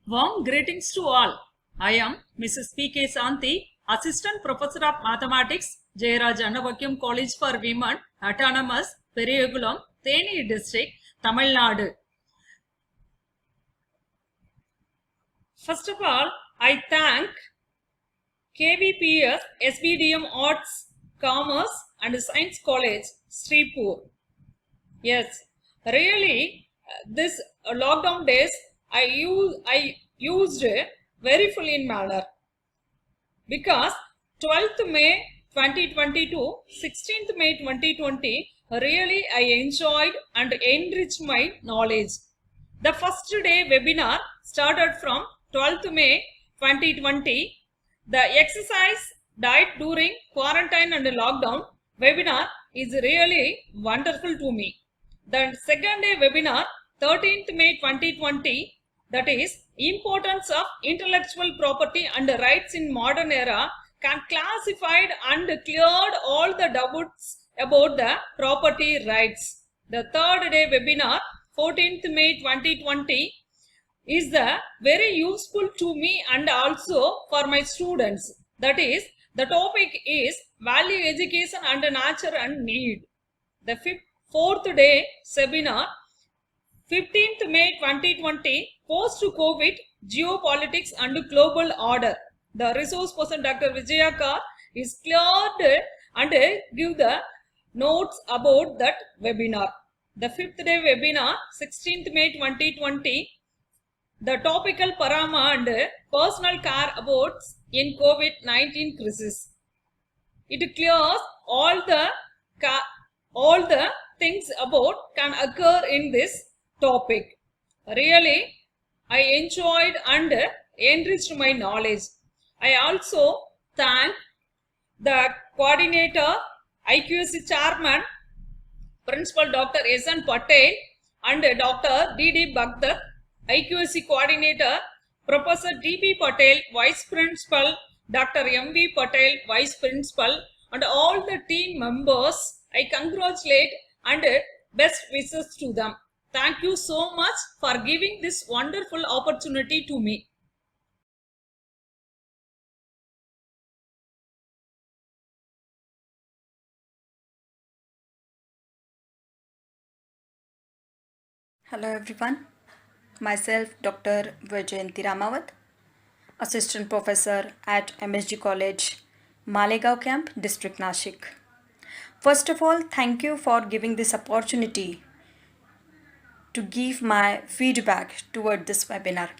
Warm greetings to all. I am Mrs. P.K. Santi, Assistant Professor of Mathematics, Jayaraj Annavakyam College for Women, Autonomous, Periyakulam, Theni District, Tamil Nadu. First of all, I thank KVPS, SBDM Arts, Commerce and Science College, Sripur. Yes, really, this lockdown days I used very full in manner because 12th May 2022, 16th May 2020, really I enjoyed and enriched my knowledge. The first day webinar started from 12th May 2020. The exercise diet during quarantine and lockdown webinar is really wonderful to me. The second day webinar 13th May 2020, that is importance of intellectual property and rights in modern era, can classified and cleared all the doubts about the property rights. The third day webinar 14th May 2020 is the very useful to me and also for my students. That is, the topic is value education and nature and need. The fourth day seminar 15th May 2020, post-COVID geopolitics and global order. The resource person Dr. Vijaya Kar is cleared and give the notes about that webinar. The fifth day webinar 16th May 2020, the topical parama and personal care about in COVID-19 crisis. It clears all the things about can occur in this topic. Really, I enjoyed and enriched my knowledge. I also thank the coordinator, IQC chairman, Principal Dr. S.N. Patel and Dr. D.D. Bhagdat, IQC coordinator, Professor D.B. Patel, Vice Principal, Dr. M.V. Patel, Vice Principal, and all the team members. I congratulate and best wishes to them. Thank you so much for giving this wonderful opportunity to me. Hello everyone, myself Dr. Vajayanti Ramawat, Assistant Professor at MSG College, Malegaon Camp, District Nashik. First of all, thank you for giving this opportunity to give my feedback toward this webinar.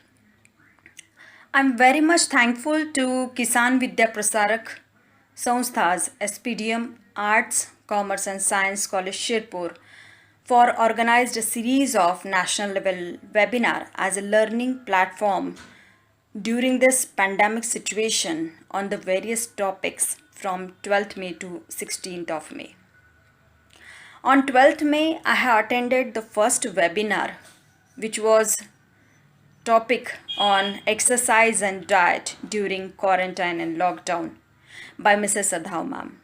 I'm very much thankful to Kisan Vidya Prasarak Sanstha's SPDM Arts, Commerce and Science College Shirpur for organized a series of national level webinar as a learning platform during this pandemic situation on the various topics from 12th May to 16th of May. On 12th May, I have attended the first webinar, which was topic on exercise and diet during quarantine and lockdown by Mrs. Adhav ma'am.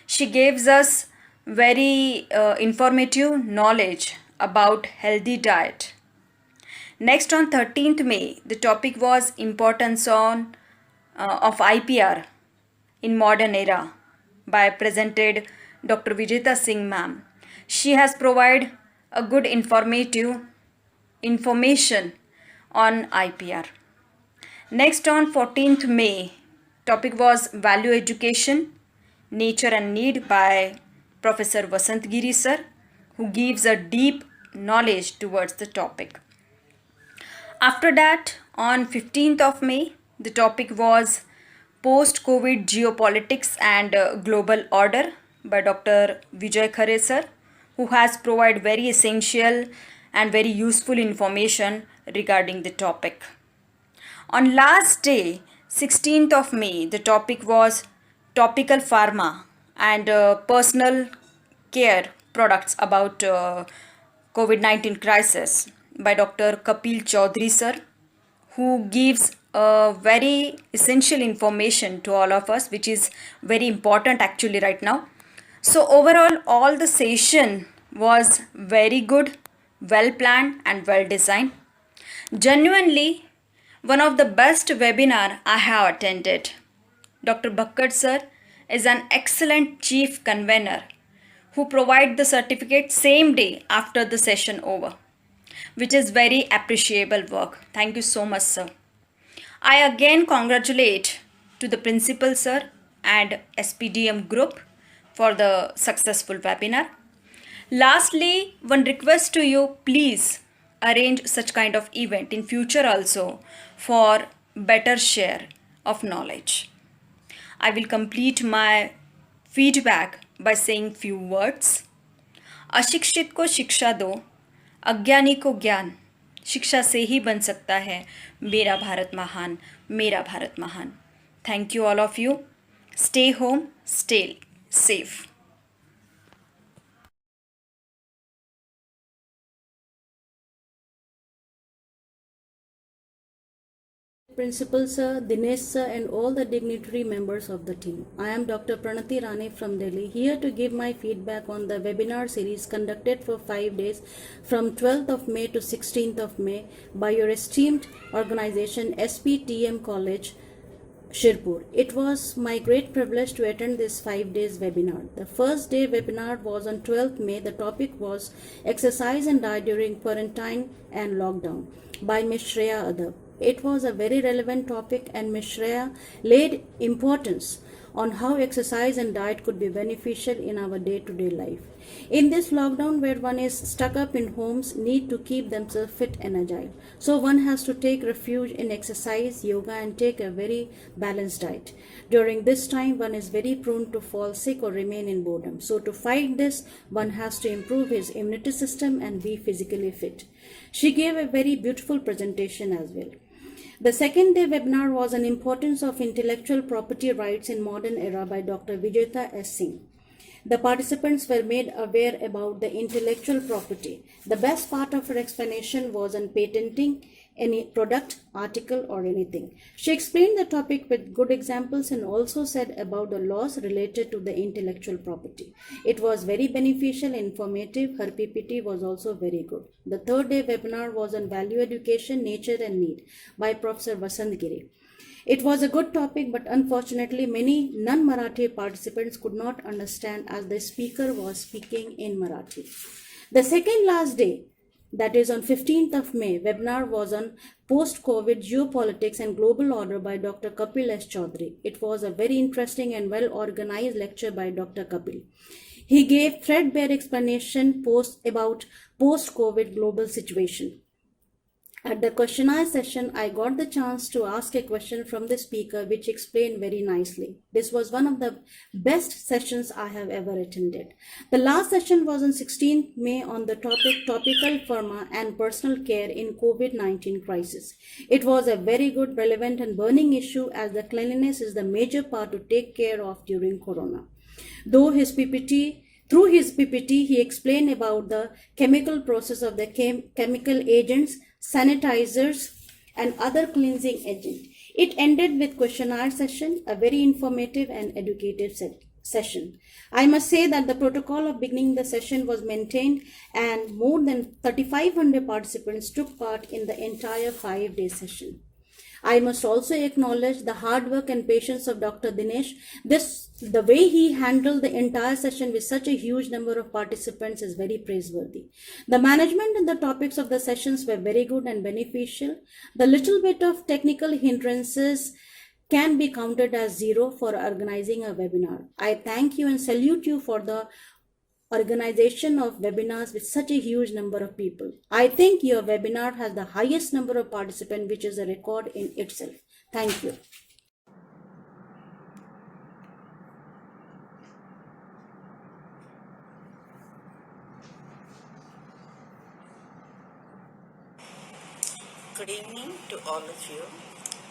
She gives us very informative knowledge about healthy diet. Next, on 13th May, the topic was importance of IPR in modern era by presented Dr. Vijeta Singh ma'am. She has provided a good information on IPR. Next, on 14th May, topic was value education, nature and need by Professor Vasant Giri sir, who gives a deep knowledge towards the topic. After that, on 15th of May, the topic was post-COVID geopolitics and global order by Dr. Vijay Khare sir, who has provided very essential and very useful information regarding the topic. On last day, 16th of May, the topic was topical pharma and personal care products about COVID-19 crisis by Dr. Kapil Chaudhary sir, who gives very essential information to all of us, which is very important actually right now. So overall, all the session was very good, well planned and well designed. Genuinely, one of the best webinar I have attended. Dr. Bakkar sir is an excellent chief convener who provide the certificate same day after the session over, which is very appreciable work. Thank you so much, sir. I again congratulate to the principal sir and SPDM group for the successful webinar. Lastly, one request to you, please arrange such kind of event in future also for better share of knowledge. I will complete my feedback by saying few words. अशिक्षित को शिक्षा दो, अज्ञानी को ज्ञान, शिक्षा से ही बन सकता है मेरा भारत महान, मेरा भारत महान. Thank you all of you. Stay home, stay safe. Principal Sir, Dinesh Sir and all the dignitary members of the team. I am Dr. Pranati Rane from Delhi, here to give my feedback on the webinar series conducted for 5 days from 12th of May to 16th of May by your esteemed organization SPTM College, Shirpur. It was my great privilege to attend this 5 days webinar. The first day webinar was on 12th May. The topic was exercise and diet during quarantine and lockdown by Ms. Shreya Adab. It was a very relevant topic and Ms. Shreya laid importance on how exercise and diet could be beneficial in our day-to-day life. In this lockdown where one is stuck up in homes, need to keep themselves fit and agile. So one has to take refuge in exercise, yoga and take a very balanced diet. During this time, one is very prone to fall sick or remain in boredom. So to fight this, one has to improve his immunity system and be physically fit. She gave a very beautiful presentation as well. The second day webinar was on importance of intellectual property rights in modern era by Dr. Vijayta S. Singh. The participants were made aware about the intellectual property. The best part of her explanation was on patenting any product, article or anything. She explained the topic with good examples and also said about the laws related to the intellectual property. It was very beneficial, informative. Her PPT was also very good. The third day webinar was on value education, nature and need by Professor Vasant Giri. It was a good topic, but unfortunately many non-Marathi participants could not understand as the speaker was speaking in Marathi. The second last day, that is on 15th of May, webinar was on post-COVID geopolitics and global order by Dr. Kapil S. Chaudhary. It was a very interesting and well-organized lecture by Dr. Kapil. He gave threadbare explanation about post-COVID global situation. At the questionnaire session, I got the chance to ask a question from the speaker which explained very nicely. This was one of the best sessions I have ever attended. The last session was on 16th May on the topic topical pharma and personal care in COVID-19 crisis. It was a very good, relevant and burning issue as the cleanliness is the major part to take care of during Corona. Through his PPT, he explained about the chemical process of the chemical agents, sanitizers and other cleansing agent. It ended with questionnaire session, a very informative and educative session. I must say that the protocol of beginning the session was maintained and more than 3,500 participants took part in the entire 5-day session. I must also acknowledge the hard work and patience of Dr. Dinesh. The way he handled the entire session with such a huge number of participants is very praiseworthy. The management and the topics of the sessions were very good and beneficial. The little bit of technical hindrances can be counted as zero for organizing a webinar. I thank you and salute you for the organization of webinars with such a huge number of people. I think your webinar has the highest number of participants, which is a record in itself. Thank you. Good evening to all of you.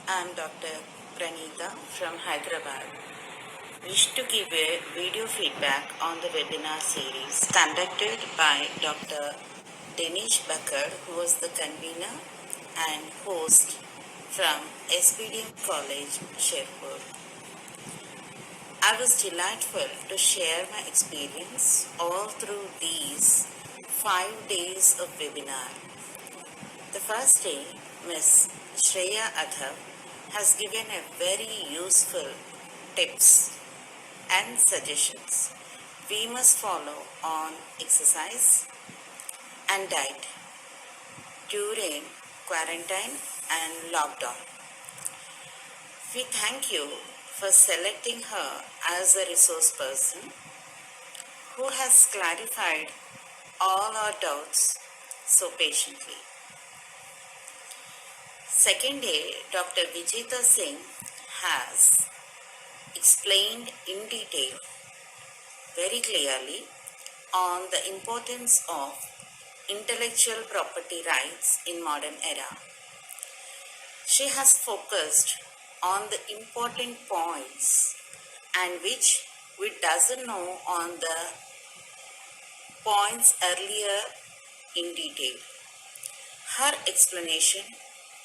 I am Dr. Pranita from Hyderabad. Wish to give a video feedback on the webinar series conducted by Dr. Dinesh Bakkar, who was the convener and host from SPDM College, Shirpur. I was delightful to share my experience all through these 5 days of webinar. The first day, Ms. Shreya Adhav has given a very useful tips and suggestions we must follow on exercise and diet during quarantine and lockdown. We thank you for selecting her as a resource person who has clarified all our doubts so patiently. Second day, Dr. Vijita Singh has explained in detail, very clearly, on the importance of intellectual property rights in modern era. She has focused on the important points and which we doesn't know on the points earlier in detail. Her explanation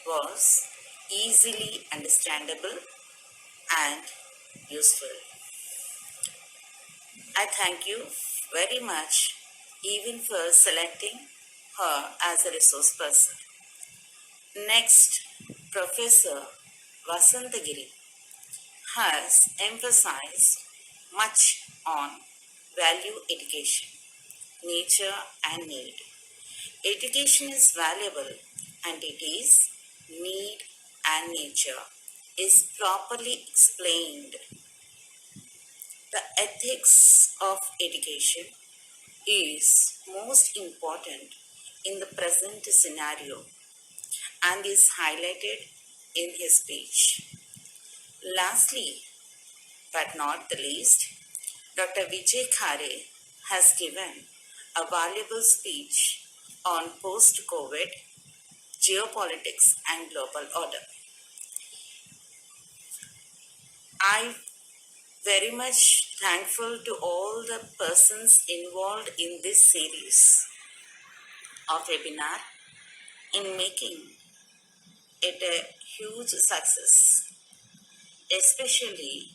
was easily understandable and useful. I thank you very much even for selecting her as a resource person. Next, Professor Vasantagiri has emphasized much on value education, nature and need. Education is valuable and it is need and nature is properly explained. The ethics of education is most important in the present scenario and is highlighted in his speech. Lastly, but not the least, Dr. Vijay Khare has given a valuable speech on post-COVID geopolitics and global order. I very much thankful to all the persons involved in this series of webinar in making it a huge success, especially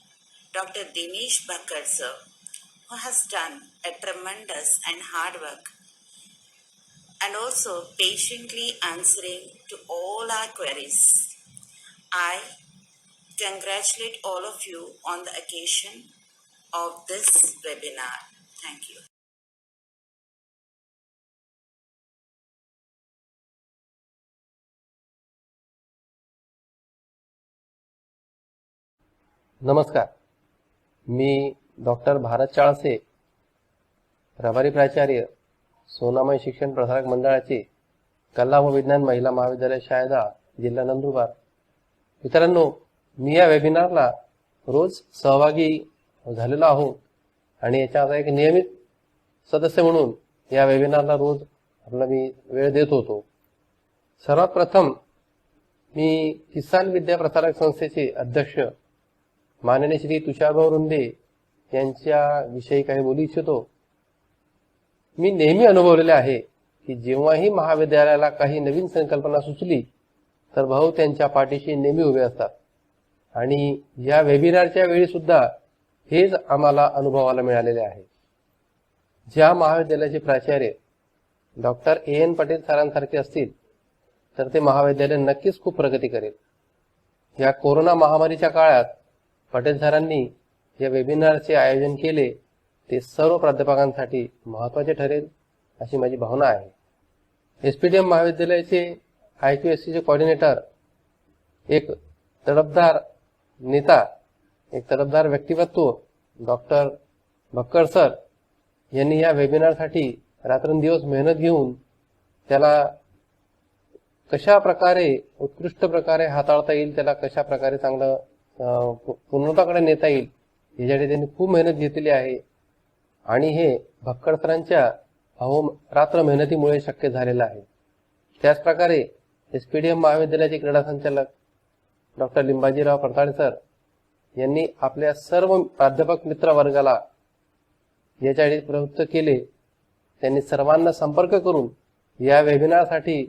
Dr. Dinesh Bhakkar sir, who has done a tremendous and hard work and also patiently answering to all our queries. I congratulate all of you on the occasion of this webinar. Thank you. नमस्कार, मी doctor Bharat चाळसे, प्रभारी प्राचार्य, सोनामय शिक्षण प्रसारक मंडळाचे कला व विज्ञान महिला महाविद्यालय शाळेदा, जिल्हा नंदुरबार. मित्रांनो, मी या वेबिनारला रोज सहभागी झालेलो आहोत आणि याचा एक नियमित सदस्य म्हणून या वेबिनारला रोज आपला मी वेळ देत होतो. सर्वात प्रथम मी किसान विद्या प्रसारक संस्थेचे अध्यक्ष माननीय श्री तुषारभाऊ रुंदे यांच्या विषयी काही बोलू इच्छितो. मी नेहमी अनुभवलेले आहे की जेव्हाही महाविद्यालयाला काही नवीन संकल्पना सुचली तर भाऊ त्यांच्या पाठीशी नेहमी उभे असतात आणि या वेबिनारच्या वेळी सुद्धा हेच आम्हाला अनुभवाला मिळालेले आहे. ज्या महाविद्यालयाचे प्राचार्य डॉक्टर A.N. पटेल सरांसारखे असतील तर ते महाविद्यालय नक्कीच खूप प्रगती करेल. या कोरोना महामारीच्या काळात पटेल सरांनी या वेबिनारचे आयोजन केले ते सर्व प्राध्यापकांसाठी महत्त्वाचे ठरेल अशी माझी भावना आहे. SPDM महाविद्यालयाचे IQSC चे कोऑर्डिनेटर, एक तडफदार नेता, एक तडफदार व्यक्तिमत्व डॉक्टर भक्कर सर यांनी या वेबिनारसाठी रात्रंदिवस मेहनत घेऊन त्याला कशा प्रकारे उत्कृष्ट प्रकारे हाताळता येईल, त्याला कशा प्रकारे चांगलं पूर्णताकडे नेता येईल यासाठी त्यांनी खूप मेहनत घेतलेली आहे आणि हे भक्कर सरांच्या रात्र मेहनतीमुळे शक्य झालेलं आहे. त्याच प्रकारे SPDM महाविद्यालयाचे क्रीडा संचालक डॉक्टर लिंबाजीराव परताळे सर यांनी आपल्या सर्व प्राध्यापक मित्र वर्गाला यासाठी प्रवृत्त केले. त्यांनी सर्वांना संपर्क करून या वेबिनारसाठी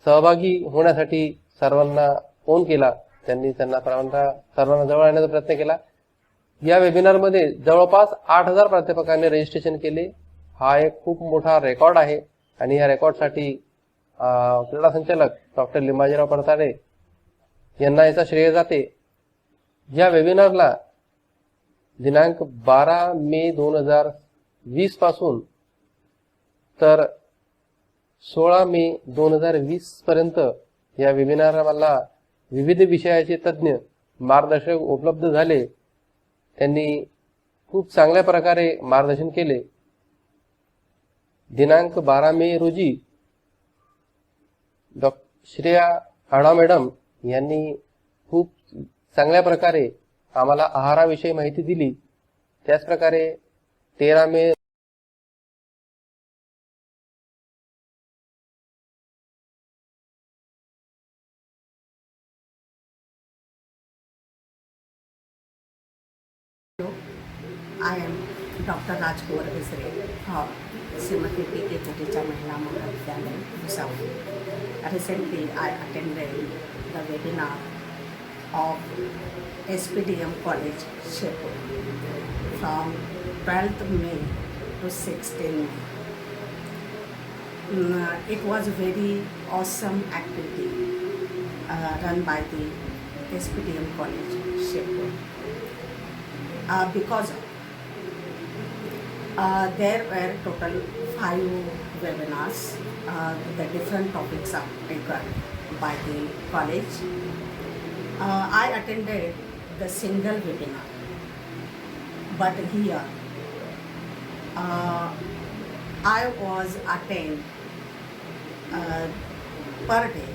सहभागी होण्यासाठी सर्वांना फोन केला. त्यांनी सर्वांना जवळ आणण्याचा प्रयत्न केला. या वेबिनारमध्ये जवळपास 8,000 प्राध्यापकांनी रजिस्ट्रेशन केले. हा एक खूप मोठा रेकॉर्ड आहे आणि या रेकॉर्डसाठी क्रीडा संचालक डॉक्टर लिंबाजीराव परताडे यांना याचा श्रेय जाते. या वेबिनारला दिनांक 12 मे 2020 पासून तर 16 मे 2020 पर्यंत या वेबिनारला विविध विषयाचे तज्ज्ञ मार्गदर्शक उपलब्ध झाले. त्यांनी खूप चांगल्या प्रकारे मार्गदर्शन केले. दिनांक 12 मे रोजी श्रेया आढाव मॅडम यांनी खूप चांगल्या प्रकारे आम्हाला आहाराविषयी माहिती दिली. त्याचप्रकारे 13 मे I am Dr. Rajkumar Visre from Srimati P.K. Kotecha Mahila Mahavidyalaya, Bhusawal. Recently, I attended the webinar of SPDM College, Shepur, from 12th May to 16th May. It was a very awesome activity run by the SPDM College, Shepur. Because there were total 5 webinars. The different topics are taken by the college. I attended the single webinar, but here I was attend per day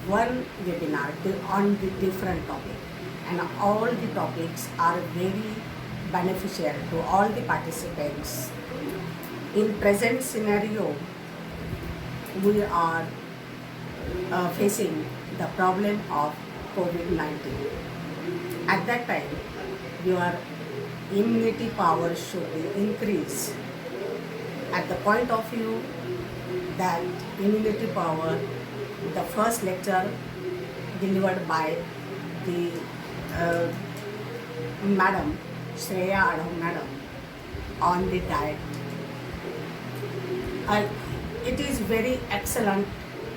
one webinar on the different topic, and all the topics are very beneficial to all the participants. In present scenario, we are facing the problem of COVID-19. At that time, your immunity power should be increased. At the point of view that immunity power, the first lecture delivered by the Madam Shreya Adhav Madam on the diet. It is very excellent.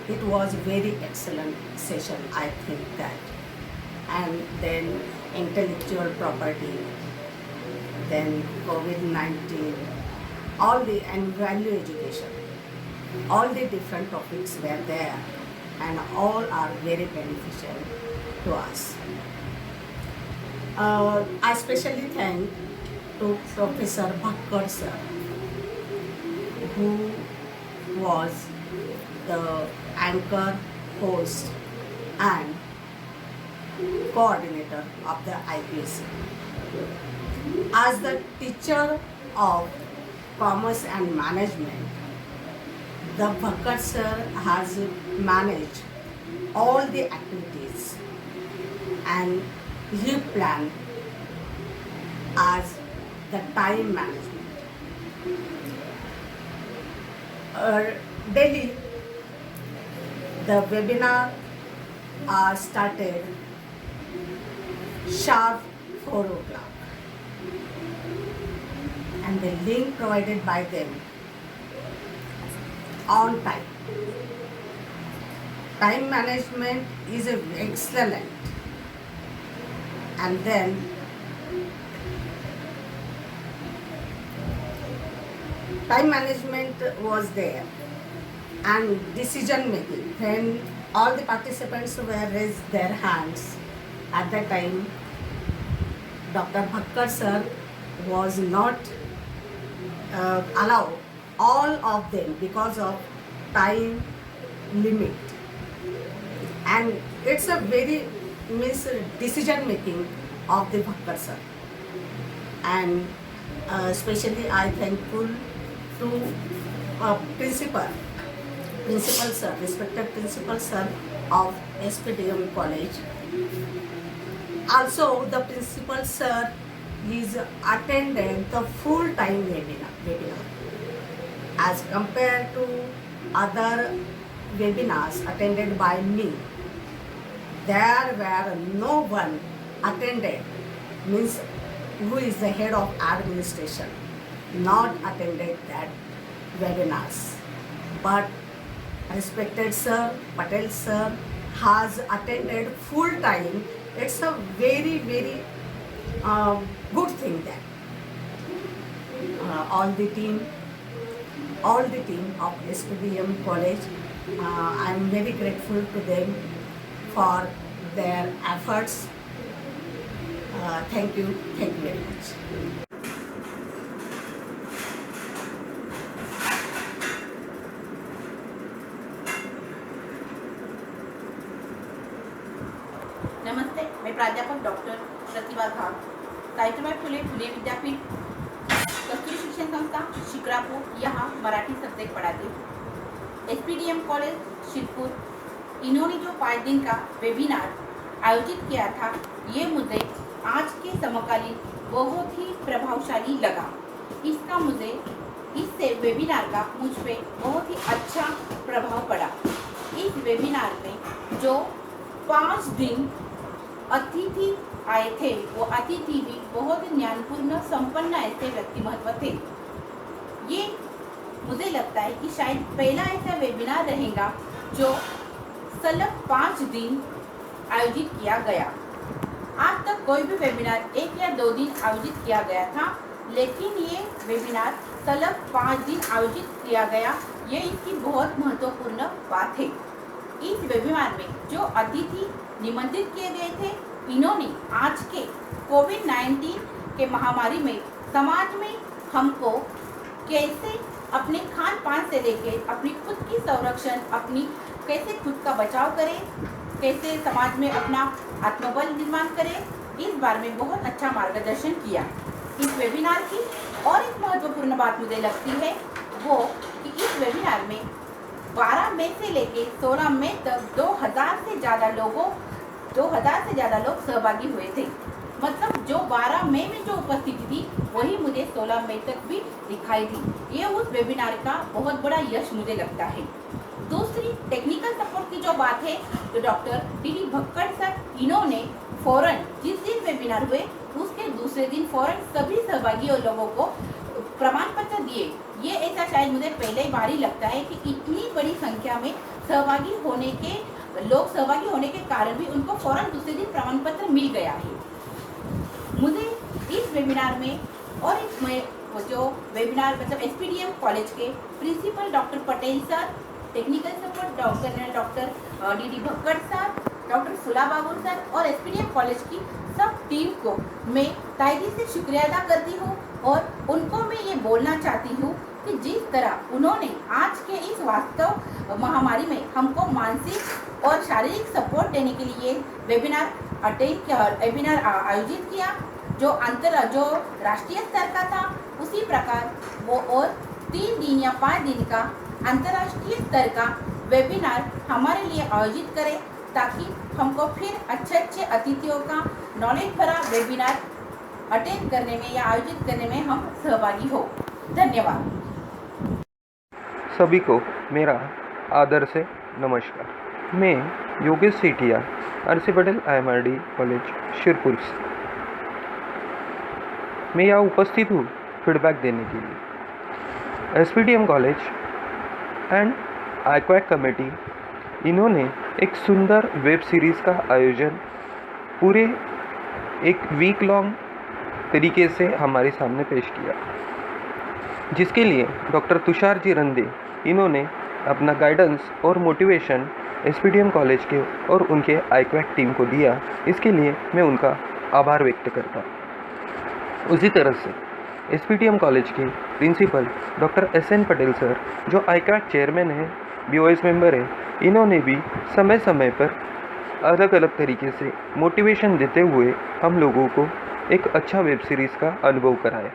It was very excellent session, I think that. And then intellectual property, then COVID-19, all the and value education, all the different topics were there, and all are very beneficial to us. I especially thank to Professor Bhakkar sir, who was the anchor, host and coordinator of the IPSC. As the teacher of commerce and management, the Bhakkar sir has managed all the activities, and he planned as the time management. Daily, the webinar are started sharp 4 o'clock, and the link provided by them on time. Time management is excellent. And then time management was there, and decision making. When all the participants were raised their hands, at that time Dr. Bhakkar sir was not allow all of them because of time limit, and it's a very decision making of the Bhakkar sir. And especially I thankful to principal sir, respected principal sir of SPDM College. Also the principal sir is attended the full time webinar as compared to other webinars attended by me. There were no one attended, means who is the head of administration, not attended that webinars. But respected sir, Patel sir, has attended full time. It's a very, very good thing that all the team of SPDM College, I'm very grateful to them for their efforts. Thank you very much. नमस्ते, मैं प्राध्यापक doctor प्रतिभा घाट, सावित्रीबाई फुले विद्यापीठ कस्तूरी शिक्षण संस्था शिक्रापुर यहाँ Marathi subject पढ़ाती हूँ। SPDM college Shirpur, इन्होंने जो 5 दिन का वेबिनार आयोजित किया था, ये मुझे आज के समकालीन बहुत ही प्रभावशाली लगा। इसका मुझे इससे वेबिनार का मुझ पे बहुत ही अच्छा प्रभाव पड़ा। इस वेबिनार में जो 5 दिन अतिथि आए थे, वो अतिथि भी बहुत ज्ञानपूर्ण संपन्न ऐसे व्यक्तिमत्व थे। ये मुझे लगता है कि शायद पहला ऐसा वेबिनार रहेगा जो सलग 5 दिन आयोजित किया गया। आज तक कोई भी वेबिनार 1 या 2 दिन आयोजित किया गया था, लेकिन ये वेबिनार सलग 5 दिन आयोजित किया गया। ये इसकी बहुत महत्वपूर्ण बात है। इस वेबिनार में जो अतिथि निमंत्रित किए गए थे, इन्होंने आज के कोविड-19 के महामारी में समाज में हमको कैसे अपने खान पान से लेकर अपनी खुद की संरक्षण, अपनी कैसे खुद का बचाव करें, कैसे समाज में अपना आत्मबल निर्माण करें, इस बारे में बहुत अच्छा मार्गदर्शन किया। इस वेबिनार की और एक महत्वपूर्ण बात मुझे लगती है वो कि इस वेबिनार में 12 मई से लेके 16 मई तक 2000 से ज़्यादा लोग सहभागी हुए थे। मतलब जो 12 मई में जो उपस्थिति थी, वही मुझे 16 मई तक भी दिखाई दी। ये उस वेबिनार का बहुत बड़ा यश मुझे लगता है। दूसरी टेक्निकल सपोर्ट की जो बात है, तो डॉक्टर डी भक्कड़ सर, इन्होंने फौरन जिस दिन वेबिनार हुए उसके दूसरे दिन फौरन सभी सहभागी लोगों को प्रमाण पत्र दिए। ये ऐसा शायद मुझे पहले बार ही लगता है कि इतनी बड़ी संख्या में सहभागी होने के कारण भी उनको फौरन दूसरे दिन प्रमाण पत्र मिल गया है। मुझे इस वेबिनार में और जो वेबिनार मतलब एसपीडीएम कॉलेज के principal doctor Patel sir, technical support doctor D Bhakkad sir, doctor Phula Babul sir और एसपीडीएम कॉलेज की सब टीम को मैं तहे दिल से शुक्रिया अदा करती हूँ। और उनको मैं ये बोलना चाहती हूँ कि जिस तरह उन्होंने आज के इस वास्तव महामारी में हमको मानसिक और शारीरिक सपोर्ट देने के लिए वेबिनार आयोजित किया, जो राष्ट्रीय स्तर का था, उसी प्रकार वो और 3 दिन या 5 दिन का अंतर्राष्ट्रीय स्तर का वेबिनार हमारे लिए आयोजित करें, ताकि हमको फिर अच्छे अतिथियों का नॉलेज भरा वेबिनार अटेंड करने में या आयोजित करने में हम सहभागी हो। धन्यवाद। सभी को मेरा आदर से नमस्कार। मैं Yogesh Sethia, RC. Patel IMRD college Shirpur से मैं यहाँ उपस्थित हूँ फीडबैक देने के लिए। SPDM college and IQAC committee, इन्होंने एक सुंदर वेब सीरीज़ का आयोजन पूरे एक वीक लॉन्ग तरीके से हमारे सामने पेश किया, जिसके लिए डॉक्टर तुषार जी रंदे, इन्होंने अपना गाइडेंस और मोटिवेशन SPDM कॉलेज के और उनके IQAC टीम को दिया। इसके लिए मैं उनका आभार व्यक्त करता हूँ। उसी तरह से SPDM कॉलेज के principal doctor SN Patel sir, जो IQAC चेयरमैन है, BOS मेंबर है, इन्होंने भी समय समय पर अलग अलग तरीके से मोटिवेशन देते हुए हम लोगों को एक अच्छा वेब सीरीज़ का अनुभव कराया।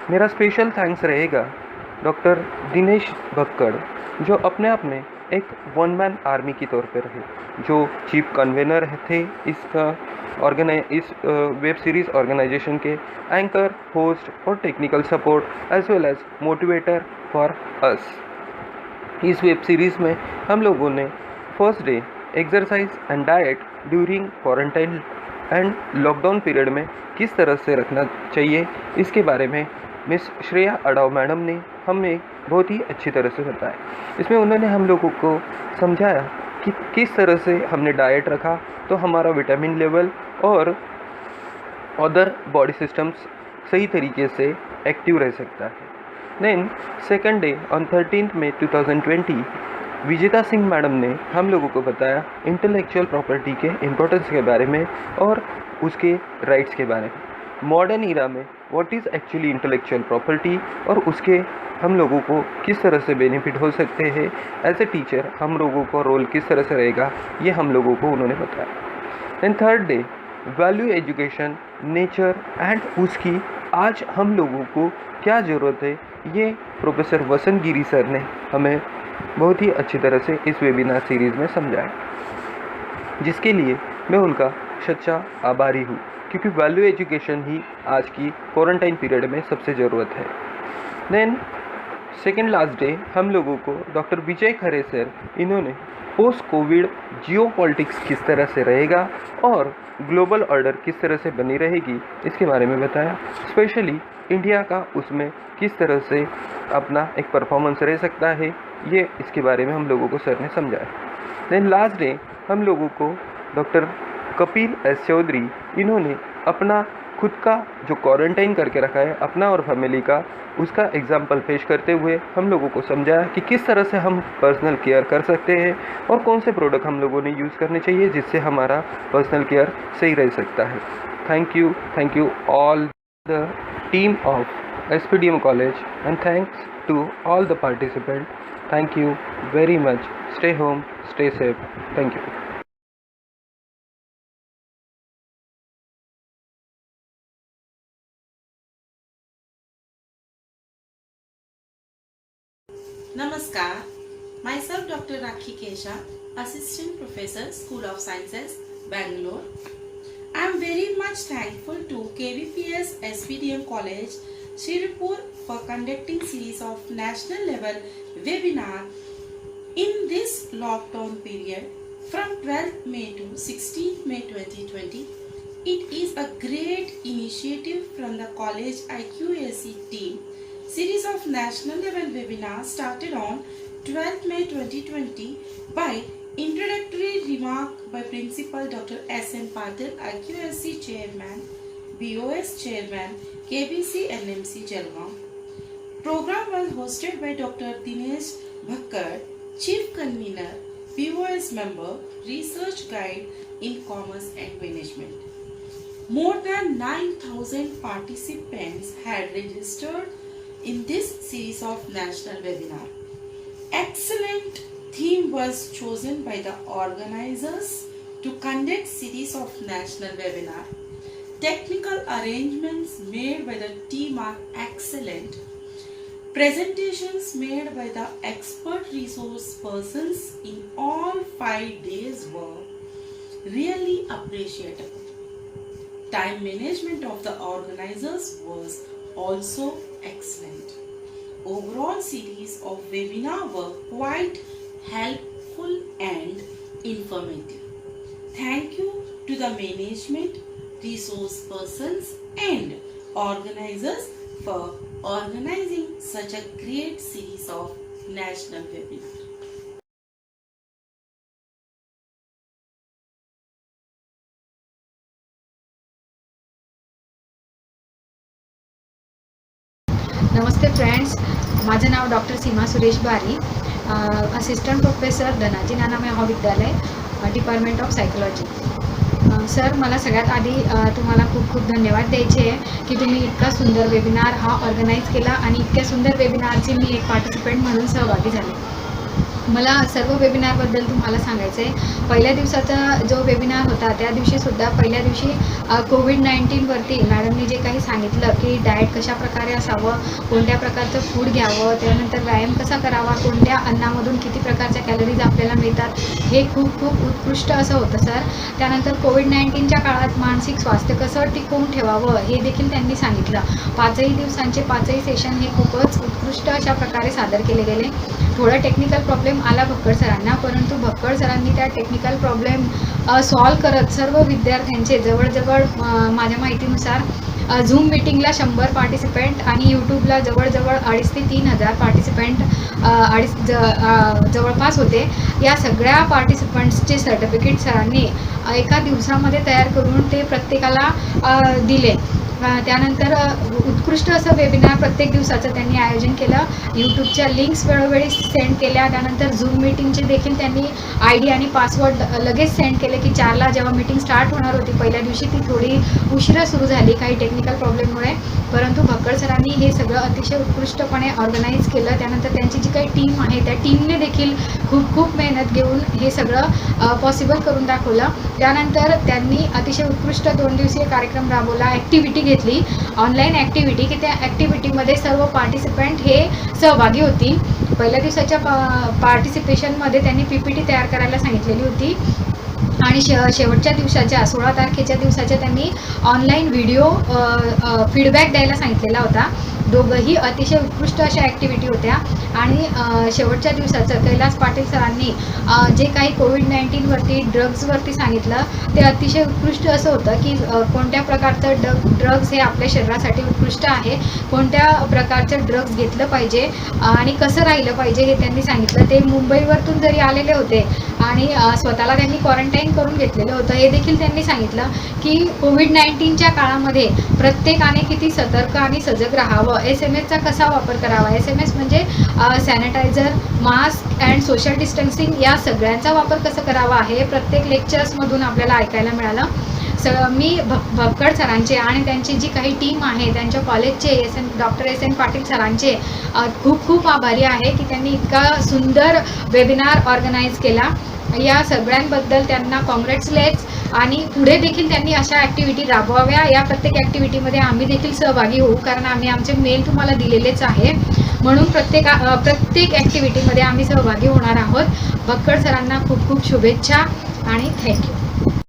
मेरा स्पेशल थैंक्स रहेगा डॉक्टर दिनेश भक्कड़, जो अपने आप में एक 1 मैन आर्मी की तौर पर रहे, जो चीफ कन्वेनर थे इस वेब सीरीज़ ऑर्गेनाइजेशन के, एंकर, होस्ट और technical support as well as motivator for us. इस वेब सीरीज़ में हम लोगों ने first day exercise and diet during quarantine and lockdown period में किस तरह से रखना चाहिए, इसके बारे में मिस श्रेया अडाव मैडम ने हमें बहुत ही अच्छी तरह से बताया। इसमें उन्होंने हम लोगों को समझाया कि किस तरह से हमने डाइट रखा तो हमारा विटामिन लेवल और अदर बॉडी सिस्टम्स सही तरीके से एक्टिव रह सकता है। देन सेकंड डे ऑन 13 मई 2020 विजेता सिंह मैडम ने हम लोगों को बताया इंटेलेक्चुअल प्रॉपर्टी के इम्पोर्टेंस के बारे में और उसके राइट्स के बारे में। मॉडर्न ईरा में what is actually intellectual property और उसके हम लोगों को किस तरह से बेनिफिट हो सकते हैं, एज ए टीचर हम लोगों को रोल किस तरह से रहेगा, ये हम लोगों को उन्होंने बताया। Then third day value education, nature and उसकी आज हम लोगों को क्या ज़रूरत है, ये प्रोफेसर वसंत गिरी सर ने हमें बहुत ही अच्छी तरह से इस वेबिनार सीरीज़ में समझाया, जिसके लिए मैं उनका सच्चा आभारी हूँ, क्योंकि वैल्यू एजुकेशन ही आज की क्वारंटाइन पीरियड में सबसे ज़रूरत है। देन सेकेंड लास्ट डे हम लोगों को डॉक्टर विजय खरे सर, इन्होंने पोस्ट कोविड जियो पॉलिटिक्स किस तरह से रहेगा और ग्लोबल ऑर्डर किस तरह से बनी रहेगी इसके बारे में बताया। स्पेशली इंडिया का उसमें किस तरह से अपना एक परफॉर्मेंस रह सकता है, ये इसके बारे में हम लोगों को सर ने समझाया। देन लास्ट डे हम लोगों को डॉक्टर कपिल एस चौधरी, इन्होंने अपना खुद का जो क्वारंटाइन करके रखा है अपना और फैमिली का, उसका एग्जाम्पल पेश करते हुए हम लोगों को समझाया कि किस तरह से हम पर्सनल केयर कर सकते हैं और कौन से प्रोडक्ट हम लोगों ने यूज़ करने चाहिए जिससे हमारा पर्सनल केयर सही रह सकता है। Thank you all the team of SPDM college and thanks to all the participant. Thank you very much. Stay home, stay safe. Thank you. Namaskar, myself Dr. Rakhi Kesha, Assistant Professor, School of Sciences, Bangalore. I am very much thankful to KVPS SPDM College, Srirpur for conducting series of national level webinar in this lockdown period from 12th May to 16th May 2020. It is a great initiative from the college IQAC team. Series of national level webinars started on 12th May 2020 by introductory remark by Principal Dr. S.N. Patil, IQAC Chairman, BOS Chairman, KBC NMC Jalgaon. Program was hosted by Dr. Dinesh Bhakkar, Chief Convener, BOS Member, Research Guide in Commerce and Management. More than 9,000 participants had registered in this series of national webinar. Excellent theme was chosen by the organizers to conduct series of national webinar. Technical arrangements made by the team are excellent. Presentations made by the expert resource persons in all 5 days were really appreciable. Time management of the organizers was also excellent. Overall series of webinar were quite helpful and informative. Thank you to the management, resource persons and organizers for organizing such a great series of national webinars. नमस्ते friends, माझं नाव doctor सीमा सुरेश बारी, assistant professor Dhanaji नाना महाविद्यालय, department of psychology. Sir, मला सगळ्यात आधी तुम्हाला खूप खूप धन्यवाद द्यायचे आहे की तुम्ही इतका सुंदर वेबिनार हा ऑर्गनाईज केला आणि इतक्या सुंदर वेबिनारचे मी एक पार्टिसिपेंट म्हणून सहभागी झाले. मला सर्व वेबिनारबद्दल तुम्हाला सांगायचं आहे. पहिल्या दिवसाचा जो वेबिनार होता त्या दिवशीसुद्धा पहिल्या दिवशी कोविड-19वरती मॅडमनी जे काही सांगितलं की डाएट कशा प्रकारे असावं, कोणत्या प्रकारचं फूड घ्यावं, त्यानंतर व्यायाम कसा करावा, कोणत्या अन्नामधून किती प्रकारच्या कॅलरीज आपल्याला मिळतात, हे खूप खूप उत्कृष्ट असं होतं सर. त्यानंतर कोविड-19च्या काळात मानसिक स्वास्थ्य कसं टिकवून ठेवावं हे देखील त्यांनी सांगितलं. 5ही दिवसांचे 5ही सेशन हे खूपच उत्कृष्ट अशा प्रकारे सादर केले गेले. थोडं टेक्निकल प्रॉब्लेम आला भक्कड सरांना, परंतु भक्कड सरांनी त्या टेक्निकल प्रॉब्लेम सॉल्व करत सर्व विद्यार्थ्यांचे जवळजवळ माझ्या माहितीनुसार झूम मीटिंगला 100 पार्टिसिपेंट आणि यूट्यूबला जवळजवळ 2,500 ते 3,000 पार्टिसिपेंट जवळपास होते. या सगळ्या पार्टिसिपंट्सचे सर्टिफिकेट सरांनी एका दिवसामध्ये तयार करून ते प्रत्येकाला दिले. त्यानंतर उत्कृष्ट असं वेबिनार प्रत्येक दिवसाचं त्यांनी आयोजन केलं. यूट्यूबच्या लिंक्स वेळोवेळी सेंड केल्या. त्यानंतर झूम मीटिंगचे देखील त्यांनी ID आणि पासवर्ड लगेच सेंड केले की 4ला जेव्हा मीटिंग स्टार्ट होणार होती पहिल्या दिवशी ती थोडी उशिरा सुरू झाली काही टेक्निकल प्रॉब्लेममुळे, परंतु भक्कड सरांनी हे सगळं अतिशय उत्कृष्टपणे ऑर्गनाईज केलं. त्यानंतर त्यांची जी काही टीम आहे त्या टीमने देखील खूप मेहनत घेऊन हे सगळं पॉसिबल करून दाखवलं. त्यानंतर त्यांनी अतिशय उत्कृष्ट 2 दिवसीय कार्यक्रम राबवला. ॲक्टिव्हिटी घेतली, ऑनलाईन ॲक्टिव्हिटी, की त्या ॲक्टिव्हिटीमध्ये सर्व पार्टिसिपंट हे सहभागी होतील. पहिल्या दिवसाच्या पार्टिसिपेशनमध्ये त्यांनी PPT तयार करायला सांगितलेली होती आणि शेवटच्या दिवसाच्या 16 तारखेच्या दिवसाच्या त्यांनी ऑनलाईन व्हिडिओ फीडबॅक द्यायला सांगितलेला होता. दोघंही अतिशय उत्कृष्ट अशा ॲक्टिव्हिटी होत्या. आणि शेवटच्या दिवसाचं कैलास पाटील सरांनी जे काही कोविड-19वरती ड्रग्जवरती सांगितलं ते अतिशय उत्कृष्ट असं होतं की कोणत्या प्रकारचं ड्रग्ज हे आपल्या शरीरासाठी उत्कृष्ट आहे, कोणत्या प्रकारचं ड्रग्ज घेतलं पाहिजे आणि कसं राहिलं पाहिजे हे त्यांनी सांगितलं. ते मुंबईवरतून जरी आलेले होते आणि स्वतःला त्यांनी क्वारंटाईन करून घेतलेलं होतं हे देखील त्यांनी सांगितलं की कोविड-19च्या काळामध्ये प्रत्येकाने किती सतर्क आणि सजग राहावं. SMS चा कसा वापर करावा, SMS म्हणजे sanitiser, mask and social distancing या सगळ्यांचा वापर कसा करावा हे प्रत्येक लेक्चर्समधून आपल्याला ऐकायला मिळालं. मी भक्कड सरांचे आणि त्यांची जी काही टीम आहे त्यांच्या कॉलेजचे डॉक्टर SN पाटील सरांचे खूप आभारी आहे की त्यांनी इतका सुंदर वेबिनार ऑर्गनाईज केला. या सगळ्यांबद्दल त्यांना कॉंग्रॅच्युलेट्स. आणि पुढे देखील त्यांनी अशा ॲक्टिव्हिटी राबवाव्या. या प्रत्येक ॲक्टिव्हिटीमध्ये आम्ही देखील सहभागी होऊ, कारण आम्ही आमचे मेल तुम्हाला दिलेलेच आहे. म्हणून प्रत्येक ॲक्टिव्हिटीमध्ये आम्ही सहभागी होणार आहोत. भक्कड सरांना खूप शुभेच्छा आणि थँक्यू.